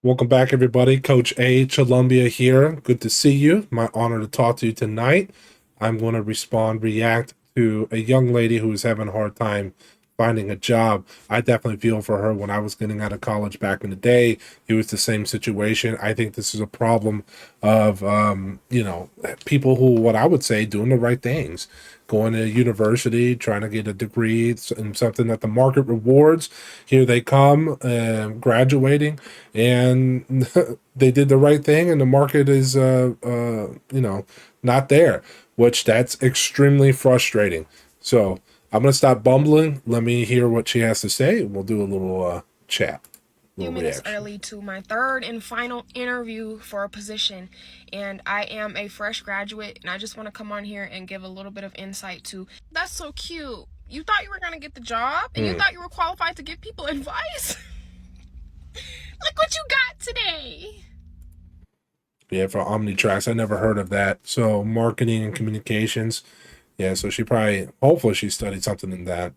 Welcome back, everybody. Coach A. Columbia here. Good to see you. My honor to talk to you tonight. I'm going to react to a young lady who is having a hard time finding a job. I definitely feel for her. When I was getting out of college back in the day, it was the same situation. I think this is a problem of, people who, what I would say, doing the right things, going to university, trying to get a degree in something that the market rewards. Here they come, graduating, and they did the right thing, and the market is, not there, which that's extremely frustrating. So I'm gonna stop bumbling. Let me hear what she has to say. We'll do a little chat, Few little minutes reaction. early to my third and final interview for a position, and I am a fresh graduate, and I just want to come on here and give a little bit of insight to that's so cute. You thought you were going to get the job and you Hmm. thought you were qualified to give people advice. Look what you got today. Yeah, for OmniTracks, I never heard of that. So marketing and communications. Yeah, so she probably, hopefully, she studied something in that,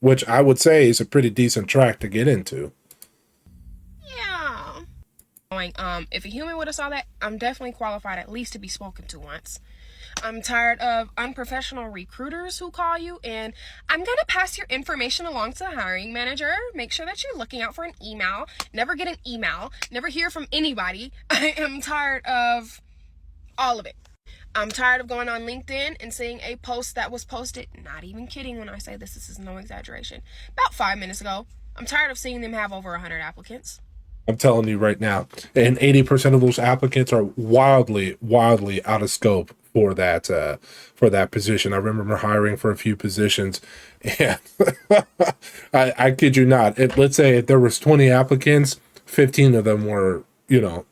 which I would say is a pretty decent track to get into. Yeah. If a human would have saw that, I'm definitely qualified at least to be spoken to once. I'm tired of unprofessional recruiters who call you and I'm going to pass your information along to the hiring manager. Make sure that you're looking out for an email. Never get an email. Never hear from anybody. I am tired of all of it. I'm tired of going on LinkedIn and seeing a post that was posted, not even kidding when I say this is no exaggeration, about 5 minutes ago. I'm tired of seeing them have over 100 applicants. I'm telling you right now, and 80% of those applicants are wildly, wildly out of scope for that position. I remember hiring for a few positions, and I kid you not. Let's say if there was 20 applicants, 15 of them were,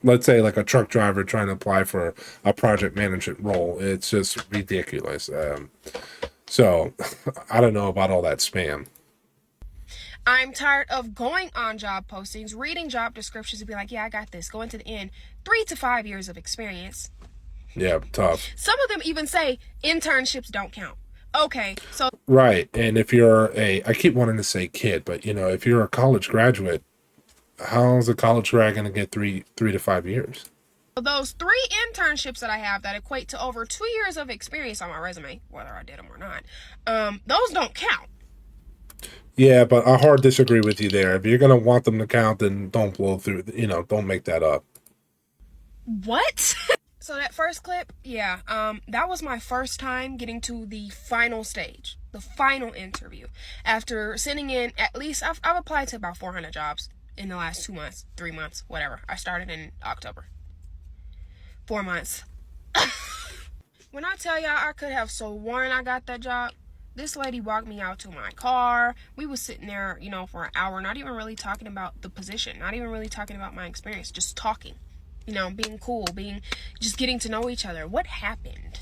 let's say like a truck driver trying to apply for a project management role. It's just ridiculous. So I don't know about all that spam. I'm tired of going on job postings, reading job descriptions, and be like, yeah, I got this. Going to the end, 3 to 5 years of experience. Yeah, tough. Some of them even say internships don't count. Okay, so Right. And if you're I keep wanting to say kid, but if you're a college graduate, how's a college grad going to get three to 5 years? those 3 internships that I have that equate to over 2 years of experience on my resume, whether I did them or not, those don't count. Yeah, but I hard disagree with you there. If you're going to want them to count, then don't blow through, don't make that up. What? So that first clip, yeah, that was my first time getting to the final stage, the final interview. After sending in at least, I've applied to about 400 jobs in the last 2 months, 3 months, whatever. I started in October. 4 months. When I tell y'all I could have sworn I got that job, this lady walked me out to my car. We was sitting there, for an hour, not even really talking about the position, not even really talking about my experience, just talking. Being cool, just getting to know each other. What happened?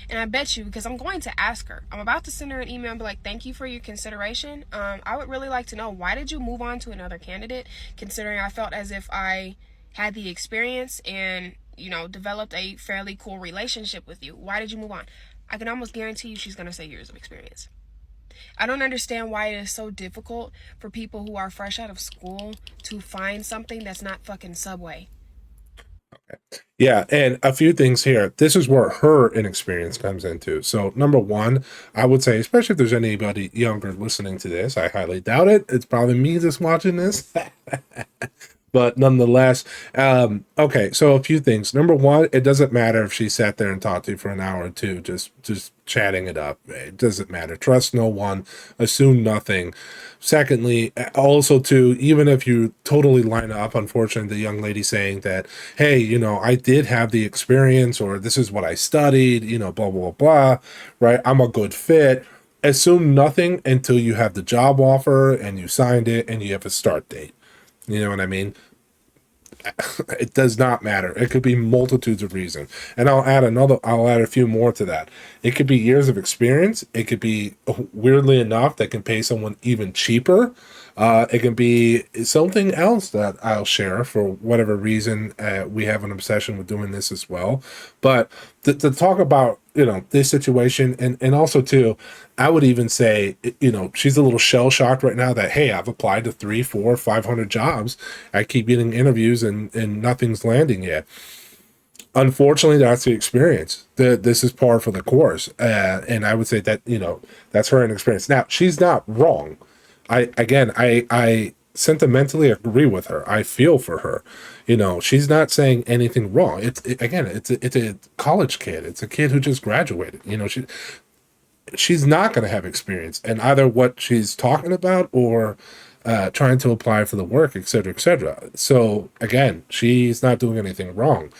And I bet you, because I'm going to ask her, I'm about to send her an email and be like, thank you for your consideration. I would really like to know, why did you move on to another candidate, considering I felt as if I had the experience and, developed a fairly cool relationship with you. Why did you move on? I can almost guarantee you she's going to say years of experience. I don't understand why it is so difficult for people who are fresh out of school to find something that's not fucking Subway. Yeah, and a few things here. This is where her inexperience comes into. So, number one, I would say, especially if there's anybody younger listening to this, I highly doubt it. It's probably me that's watching this. But nonetheless, okay, so a few things. Number one, it doesn't matter if she sat there and talked to you for an hour or two, just chatting it up. It doesn't matter. Trust no one, assume nothing. Secondly, also too, even if you totally line up, unfortunately, the young lady saying that, hey, I did have the experience, or this is what I studied, blah blah blah, right? I'm a good fit. Assume nothing until you have the job offer and you signed it and you have a start date. You know what I mean? It does not matter. It could be multitudes of reasons. And I'll add a few more to that. It could be years of experience. It could be, weirdly enough, that can pay someone even cheaper. It can be something else that I'll share for whatever reason. We have an obsession with doing this as well. But to talk about, this situation, and also too, I would even say, she's a little shell shocked right now that, hey, I've applied to 3, 4, 500 jobs. I keep getting interviews and nothing's landing yet. Unfortunately, that's the experience. This is par for the course. And I would say that, that's her inexperience. Now, she's not wrong. I sentimentally agree with her. I feel for her. She's not saying anything wrong. It's a college kid. It's a kid who just graduated. She's not going to have experience in either what she's talking about or trying to apply for the work, et cetera, et cetera. So again, she's not doing anything wrong.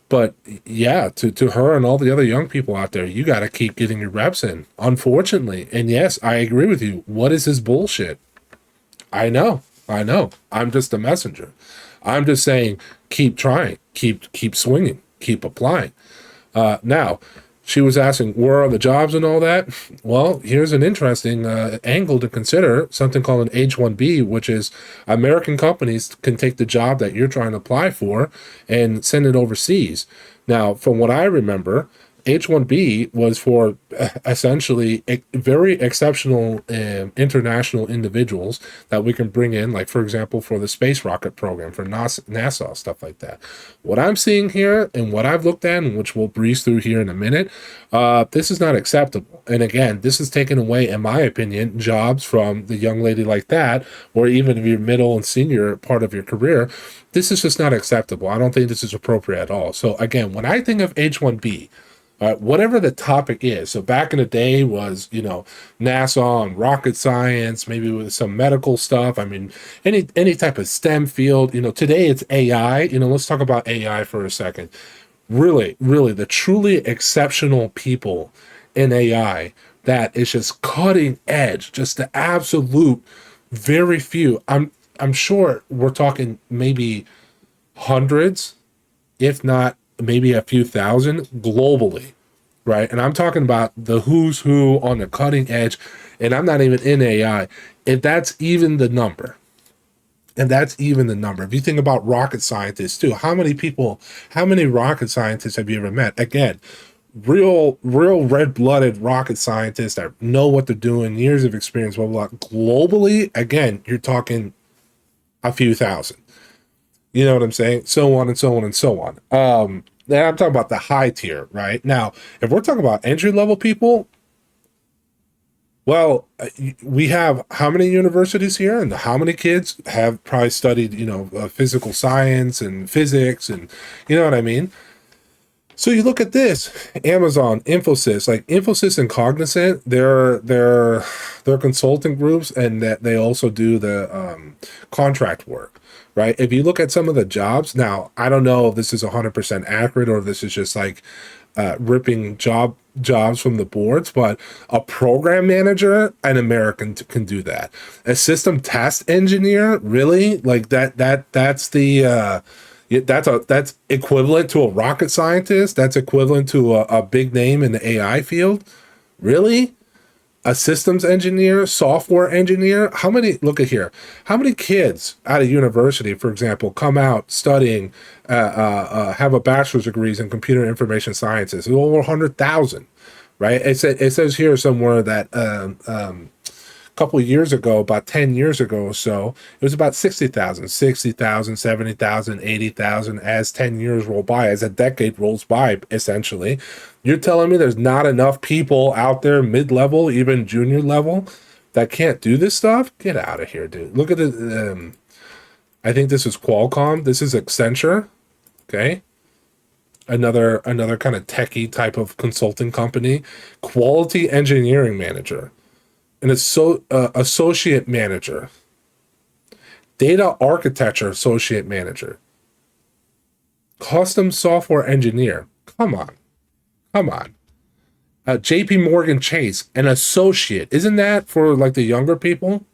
But yeah, to her and all the other young people out there, you got to keep getting your reps in, unfortunately. And yes, I agree with you. What is this bullshit? I know. I'm just a messenger. I'm just saying, keep trying, keep swinging, keep applying. Now, she was asking, where are the jobs and all that? Well, here's an interesting angle to consider, something called an H-1B, which is American companies can take the job that you're trying to apply for and send it overseas. Now, from what I remember, H-1B was for essentially very exceptional international individuals that we can bring in, like, for example, for the space rocket program, for NASA, stuff like that. What I'm seeing here and what I've looked at, and which we'll breeze through here in a minute, this is not acceptable. And again, this is taking away, in my opinion, jobs from the young lady like that, or even if you're middle and senior part of your career. This is just not acceptable. I don't think this is appropriate at all. So again, when I think of H-1B, whatever the topic is. So back in the day was, NASA and rocket science, maybe with some medical stuff. I mean, any type of STEM field. Today it's AI. Let's talk about AI for a second. Really, really, the truly exceptional people in AI that is just cutting edge, just the absolute very few. I'm sure we're talking maybe hundreds, if not maybe a few thousand globally, right? And I'm talking about the who's who on the cutting edge, and I'm not even in AI. If that's even the number, if you think about rocket scientists too, how many rocket scientists have you ever met? Again, real red-blooded rocket scientists that know what they're doing, years of experience, blah, blah, blah. Globally, again, you're talking a few thousand. You know what I'm saying? So on and so on and so on. Then I'm talking about the high tier, right? Now, if we're talking about entry-level people, well, we have how many universities here, and how many kids have probably studied, physical science and physics, and you know what I mean? So you look at this, Amazon, Infosys, like Infosys and Cognizant, they're consulting groups, and that they also do the contract work, right? If you look at some of the jobs, now I don't know if this is 100% accurate or if this is just like ripping jobs from the boards, but a program manager, an American can do that. A system test engineer, really, like that's the that's equivalent to a rocket scientist. That's equivalent to a big name in the AI field. Really? A systems engineer, software engineer? Look at here. How many kids out of university, for example, come out studying, have a bachelor's degrees in computer information sciences? It's over 100,000, right? It says here somewhere that couple of years ago, about 10 years ago or so, it was about 60,000, 70,000, 80,000 as 10 years roll by, as a decade rolls by, essentially. You're telling me there's not enough people out there, mid-level, even junior level, that can't do this stuff? Get out of here, dude. Look at it. I think this is Qualcomm. This is Accenture. Okay. Another kind of techie type of consulting company. Quality engineering manager. An associate manager, data architecture associate manager, custom software engineer. Come on. JP Morgan Chase, an associate. Isn't that for like the younger people?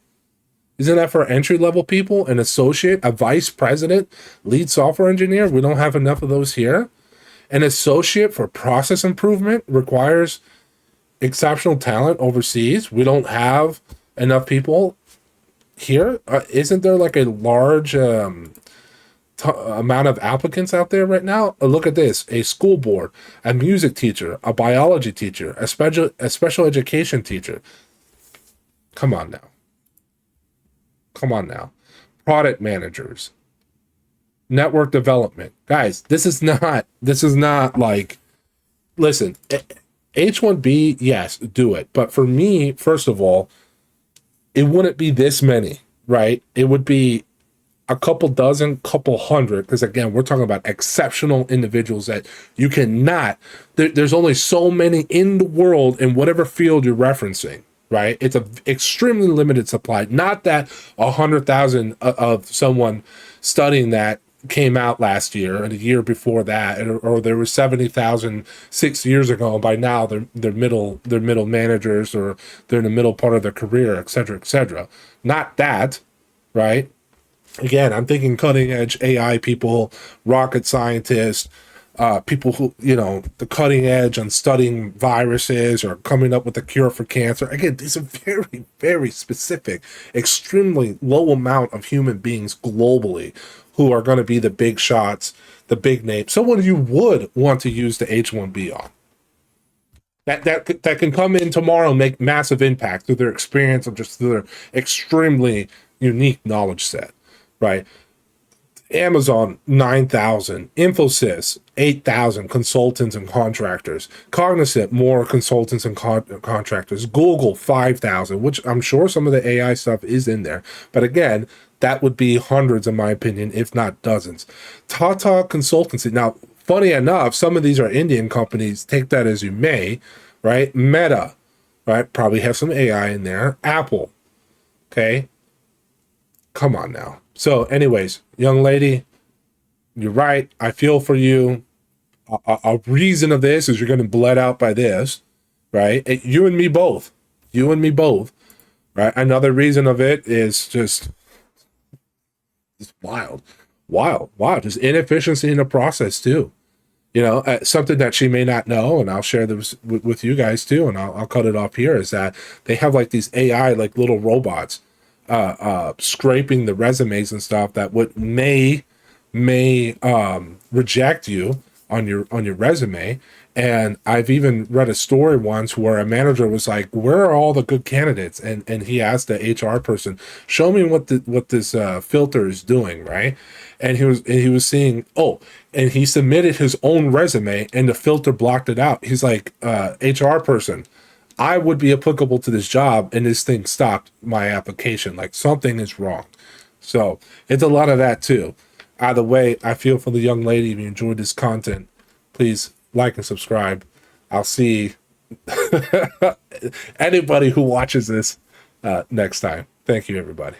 Isn't that for entry level people? An associate, a vice president, lead software engineer. We don't have enough of those here. An associate for process improvement requires exceptional talent overseas. We don't have enough people here? Isn't there like a large amount of applicants out there right now? Look at this: a school board, a music teacher, a biology teacher, a special education teacher. Come on now. Come on now. Product managers, network development. Guys, this is not like, listen, H1B, yes, do it. But for me, first of all, it wouldn't be this many, right? It would be a couple dozen, couple hundred, because again, we're talking about exceptional individuals that you cannot, there's only so many in the world in whatever field you're referencing, right? It's a extremely limited supply. Not that 100,000 of someone studying that came out last year and a year before that, or there were 70,000 6 years ago, and by now they're middle managers, or they're in the middle part of their career, et cetera, et cetera. Not that, right? Again, I'm thinking cutting edge AI people, rocket scientists, people who, the cutting edge on studying viruses or coming up with a cure for cancer. Again, these are very, very specific, extremely low amount of human beings globally who are going to be the big shots, the big names, someone you would want to use the H1B on. That can come in tomorrow and make massive impact through their experience or just through their extremely unique knowledge set, right? Amazon, 9,000. Infosys, 8,000 consultants and contractors. Cognizant, more consultants and contractors. Google, 5,000, which I'm sure some of the AI stuff is in there. But again, that would be hundreds, in my opinion, if not dozens. Tata Consultancy. Now, funny enough, some of these are Indian companies. Take that as you may, right? Meta, right? Probably have some AI in there. Apple, okay? Come on now. So anyways, young lady, you're right. I feel for you. A reason of this is you're getting bled out by this, right? You and me both. You and me both, right? Another reason of it is just wild. Just inefficiency in the process too. Something that she may not know, and I'll share this with you guys too, and I'll cut it off here, is that they have like these AI, like little robots, scraping the resumes and stuff that may reject you on your resume. And I've even read a story once where a manager was like, "Where are all the good candidates?" And he asked the HR person, "Show me what this filter is doing," right? And he was seeing, and he submitted his own resume, and the filter blocked it out. He's like, "HR person, I would be applicable to this job, and this thing stopped my application. Like, something is wrong." So it's a lot of that too. Either way, I feel for the young lady. If you enjoyed this content, please like and subscribe. I'll see anybody who watches this next time. Thank you, everybody.